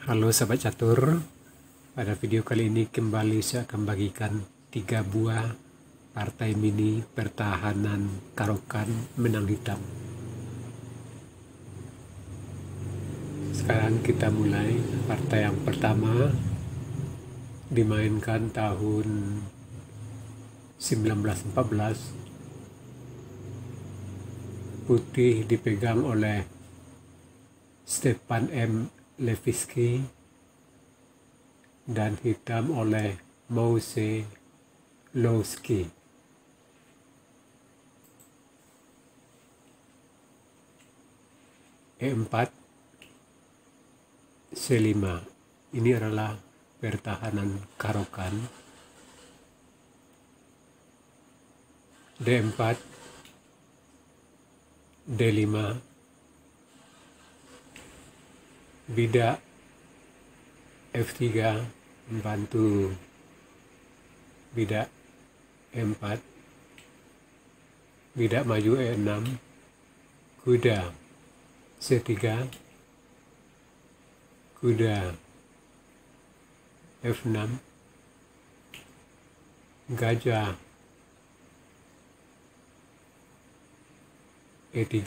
Halo sahabat catur, pada video kali ini kembali saya akan bagikan 3 buah partai mini pertahanan Karokan Menang Hitam. Sekarang kita mulai. Partai yang pertama dimainkan tahun 1914. Putih dipegang oleh Stepan M. Levitsky dan hitam oleh Moise Lowski. E4 C5. Ini adalah pertahanan Karokan. D4 D5. Bidak F3 membantu bidak E4. Bidak maju E6. Kuda C3. Kuda F6. Gajah E3.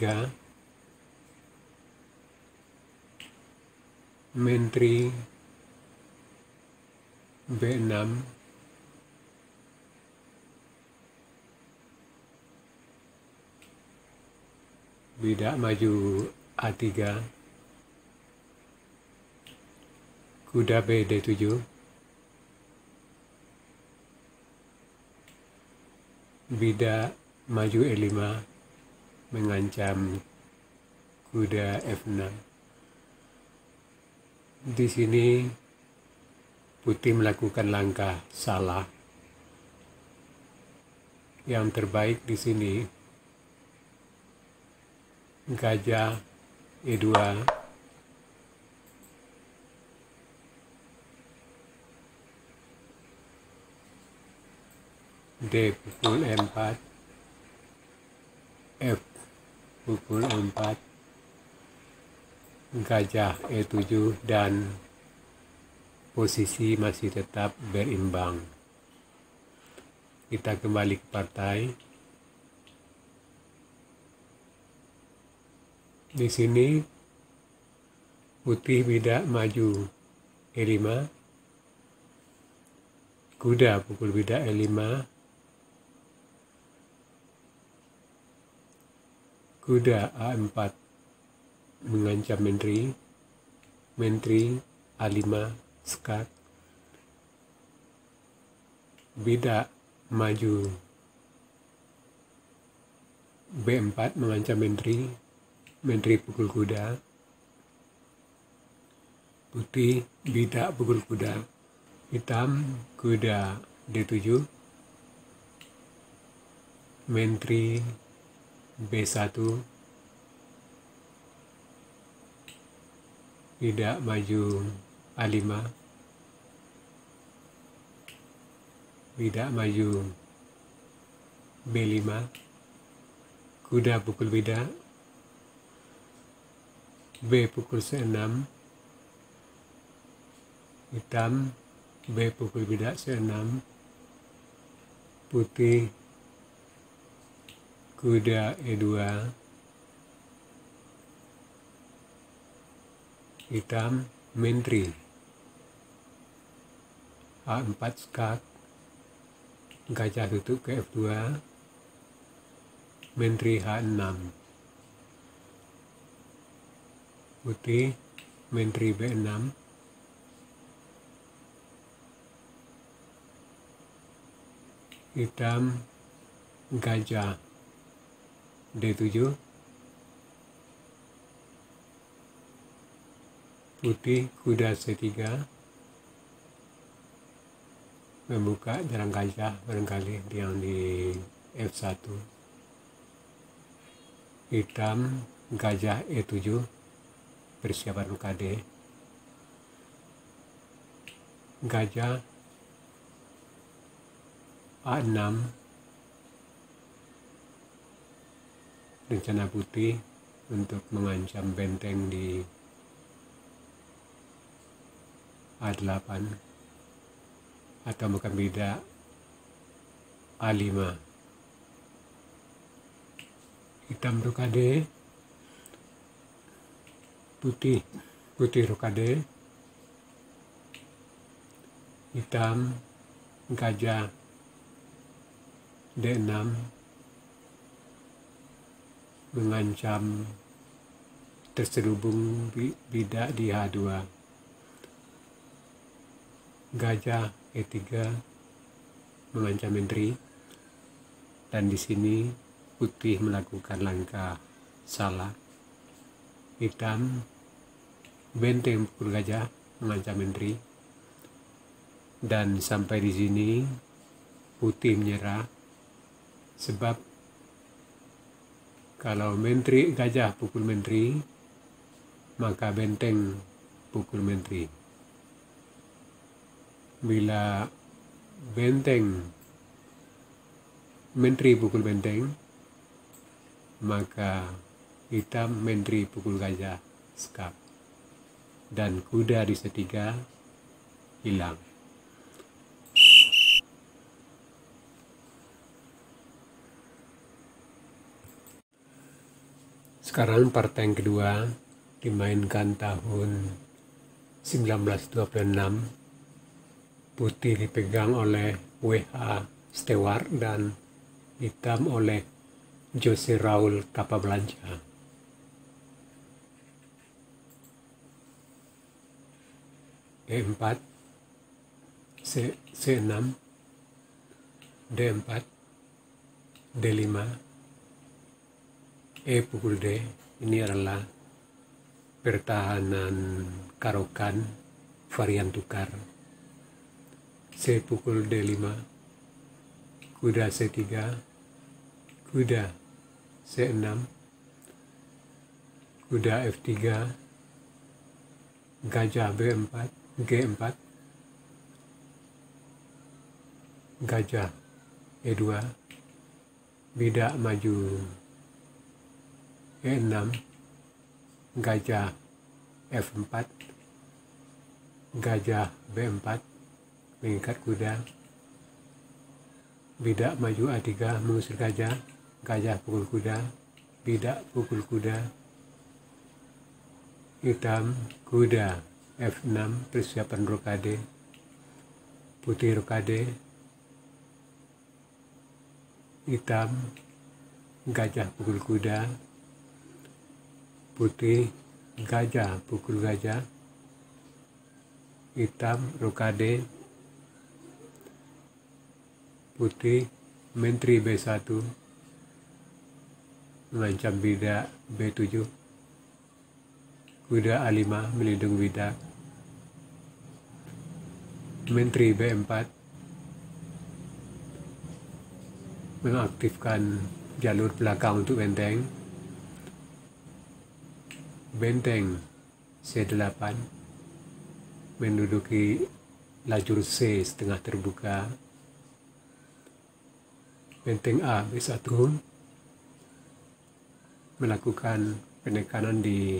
Menteri B6. Bidak maju A3. Kuda B D7. Bidak maju E5 mengancam kuda F6. Di sini Putih melakukan langkah salah. Yang terbaik di sini gajah E2. D pukul E4. F pukul E4. Gajah E7 dan posisi masih tetap berimbang. Kita kembali ke partai. Di sini Putih bidak maju E5. Kuda pukul bidak E5. Kuda A4 mengancam menteri. Menteri A5 skat. Bidak maju B4 mengancam menteri. Menteri pukul kuda. Putih bidak pukul kuda. Hitam kuda D7. Menteri B1. Bidak maju A5. Bidak maju B5. Kuda pukul bidak. B pukul C6. Hitam B pukul bidak C6. Putih kuda E2. Hitam menteri A4 skak. Gajah tutup ke F2. Menteri H6. Putih menteri B6. Hitam gajah D7. Putih kuda C3. Membuka jalan gajah barangkali yang di F1. Hitam gajah E7. Persiapan UKD. Gajah A6. Rencana Putih untuk mengancam benteng di A8 atau makan bidak A5. Hitam rokade, putih rokade, hitam gajah D6 mengancam terselubung bidak di H2. Gajah E3 mengancam menteri, dan di sini putih melakukan langkah salah. Hitam benteng pukul gajah mengancam menteri, dan sampai di sini putih menyerah, sebab kalau menteri gajah pukul menteri, maka benteng pukul menteri. Bila benteng menteri pukul benteng, maka hitam menteri pukul gajah skap, dan kuda di setiga hilang. Sekarang partai yang kedua dimainkan tahun 1926. Putih dipegang oleh W.H. Stewart dan hitam oleh Jose Raul Capablanca. E4, C6, D4, D5, E pukul D. Ini adalah pertahanan karokan varian tukar. C pukul D5, kuda C3, kuda C6, kuda F3, gajah B4, G4, gajah E2, bidak maju E6, gajah F4, gajah B4, mengikat kuda, bidak maju A3 mengusir gajah, gajah pukul kuda, bidak pukul kuda, hitam kuda F6 persiapan rokade, putih rokade, hitam gajah pukul kuda, putih gajah pukul gajah, hitam rokade, putih menteri B1 mengancam bidak B7, kuda A5 melindungi bidak, menteri B4 mengaktifkan jalur belakang untuk benteng, benteng C8 menduduki lajur C setengah terbuka, benteng A B1 melakukan penekanan di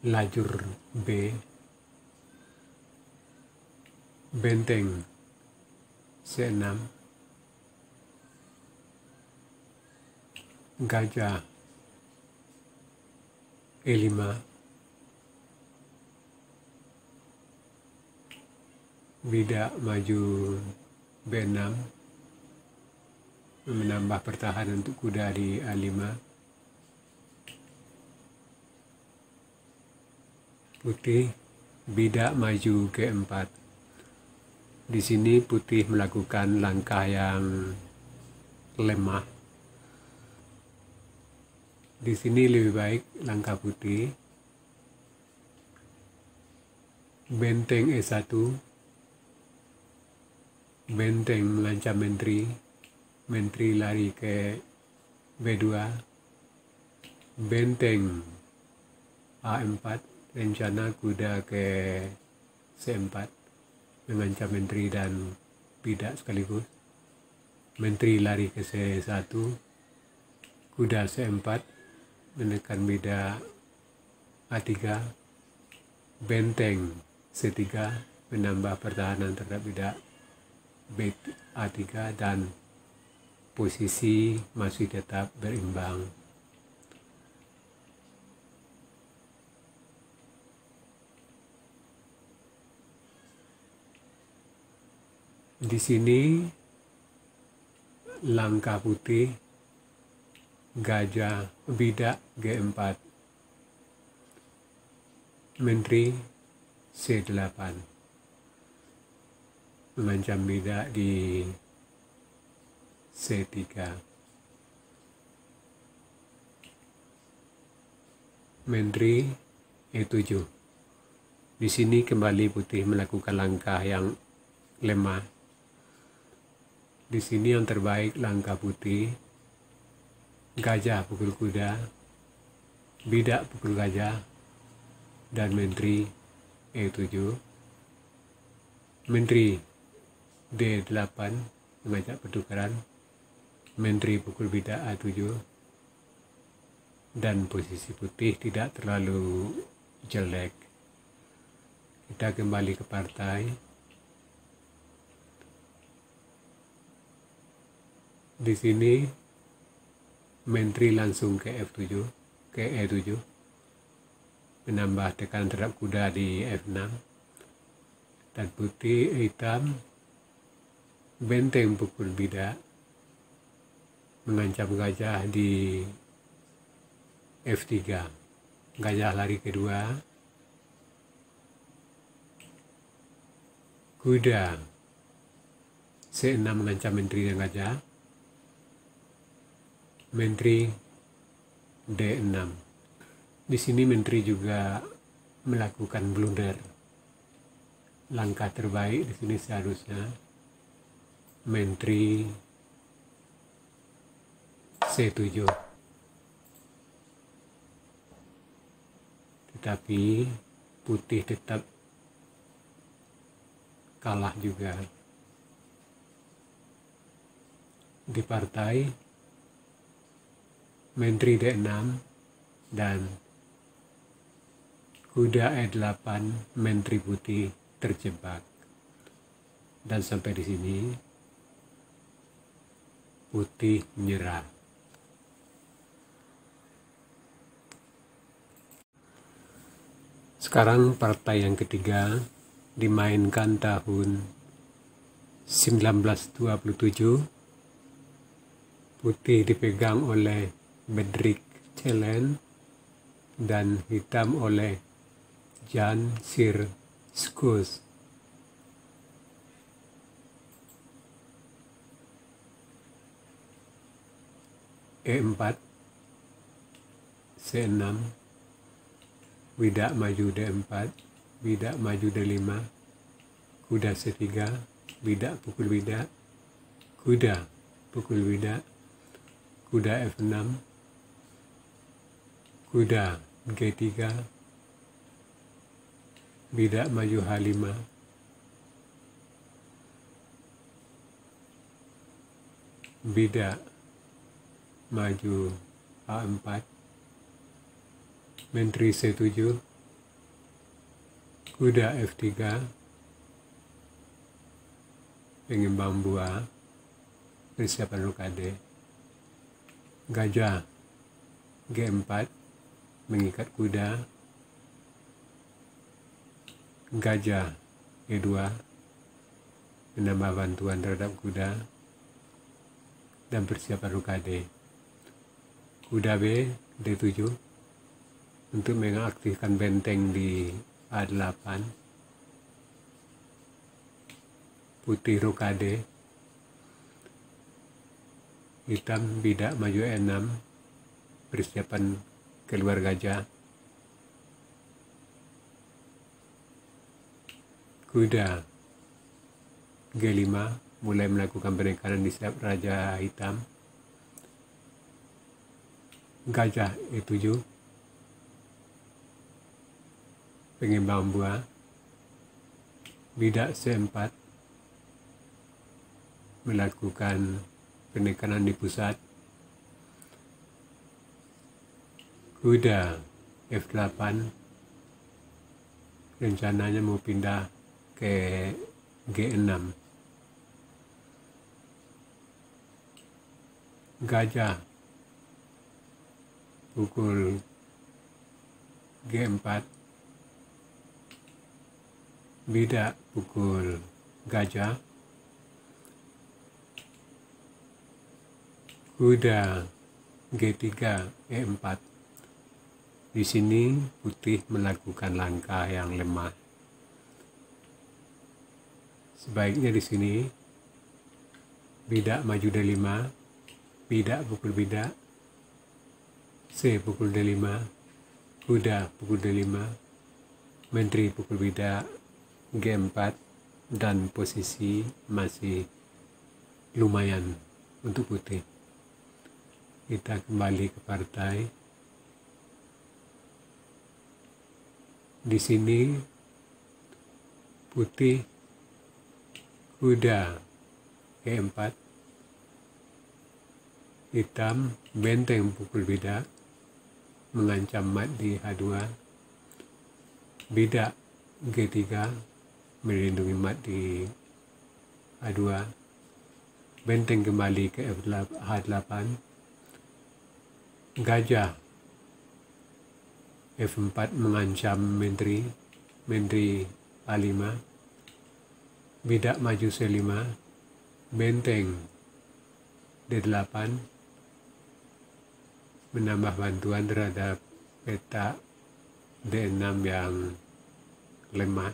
lajur B, benteng C6, gajah E5, bidak maju B6 menambah pertahanan untuk kuda di A5, putih bidak maju G4. Di sini putih melakukan langkah yang lemah. Di sini lebih baik langkah putih, benteng E1, benteng mengancam menteri, menteri lari ke B2, benteng A4, rencana kuda ke C4 mengancam menteri dan bidak sekaligus, menteri lari ke C1, kuda C4 menekan bidak A3, benteng C3 menambah pertahanan terhadap bidak A3 dan posisi masih tetap berimbang. Di sini langkah putih gajah bidak G4, menteri C8, mengancam bidak di C3. Menteri E7. Di sini kembali putih melakukan langkah yang lemah. Di sini yang terbaik langkah putih, gajah pukul kuda, bidak pukul gajah, dan menteri E7. Menteri D8 mengajak pertukaran, menteri pukul bidak A7, dan posisi putih tidak terlalu jelek. Kita kembali ke partai. Di sini menteri langsung ke F7, ke E7, menambah tekanan terhadap kuda di F6, dan putih hitam benteng pukul bidak, mengancam gajah di F3. Gajah lari kedua, kuda C6 mengancam menteri dan gajah, menteri D6. Di sini menteri juga melakukan blunder. Langkah terbaik di sini seharusnya menteri C7. Tetapi putih tetap kalah juga. Di partai menteri D6 dan kuda E8, menteri putih terjebak. Dan sampai di sini putih menyerah. Sekarang partai yang ketiga dimainkan tahun 1927. Putih dipegang oleh Bedřich Čelen dan hitam oleh Jan Sirkus. E4, C6, bidak maju D4, bidak maju D5, kuda C3, bidak pukul bidak, kuda pukul bidak, kuda F6, kuda G3, bidak maju H5, bidak maju A4, menteri C7, kuda F3, pengimbang buah, persiapan rokade, gajah G4, mengikat kuda, gajah E2, menambah bantuan terhadap kuda, dan persiapan rokade. Kuda B D7 untuk mengaktifkan benteng di A8. Putih rokade, hitam bidak maju E6, persiapan keluar gajah. Kuda G5 mulai melakukan penekanan di sayap raja hitam. Gajah E7, pengimbang buah, bidak C4, melakukan penekanan di pusat. Kuda F8, rencananya mau pindah ke G6. Gajah pukul G4, bidak pukul gajah, kuda G3, E4. Di sini putih melakukan langkah yang lemah. Sebaiknya di sini bidak maju D5, bidak pukul bidak, C pukul D5, kuda pukul D5, menteri pukul bidak, G4, dan posisi masih lumayan untuk putih. Kita kembali ke partai. Di sini putih kuda E4, hitam benteng pukul bidak mengancam mat di H2, bidak G3 melindungi mat di H2, benteng kembali ke H8, gajah F4 mengancam menteri A5, bidak maju C5, benteng D8 menambah bantuan terhadap peta D6 yang lemah,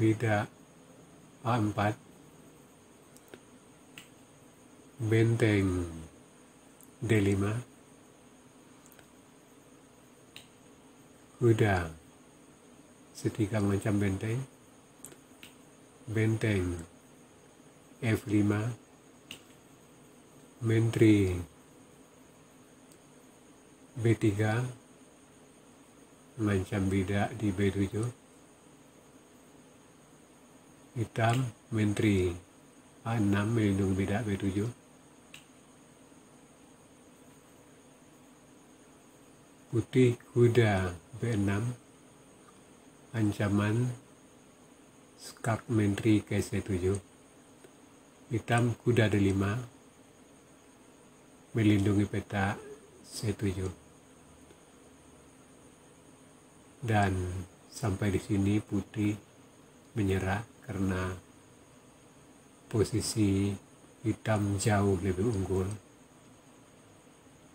bidak A4, benteng D5, kuda C3 mengancam benteng, benteng F5, menteri B3 mengancam bidak di B7, hitam menteri A6 melindungi bidak B7, putih kuda B6 ancaman skak menteri ke C7, hitam kuda D5 melindungi peta C7. Dan sampai di sini putih menyerah karena posisi hitam jauh lebih unggul.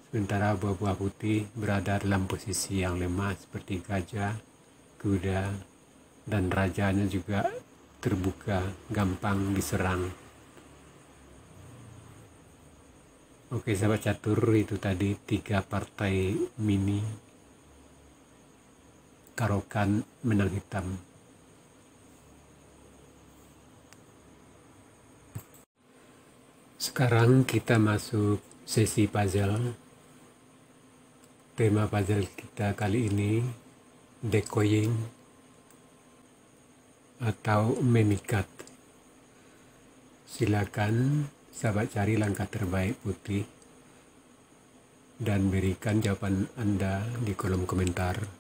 Sementara buah-buah putih berada dalam posisi yang lemah seperti gajah, kuda, dan rajanya juga terbuka, gampang diserang. Oke sahabat catur, itu tadi 3 partai mini Karokan menang hitam. Sekarang kita masuk sesi puzzle. Tema puzzle kita kali ini decoying atau memikat. Silakan sahabat cari langkah terbaik putih dan berikan jawaban Anda di kolom komentar.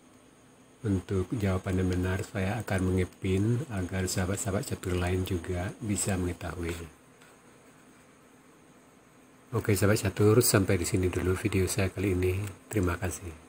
Untuk jawaban yang benar saya akan mengepin agar sahabat-sahabat catur lain juga bisa mengetahui. Oke sahabat catur, sampai di sini dulu video saya kali ini. Terima kasih.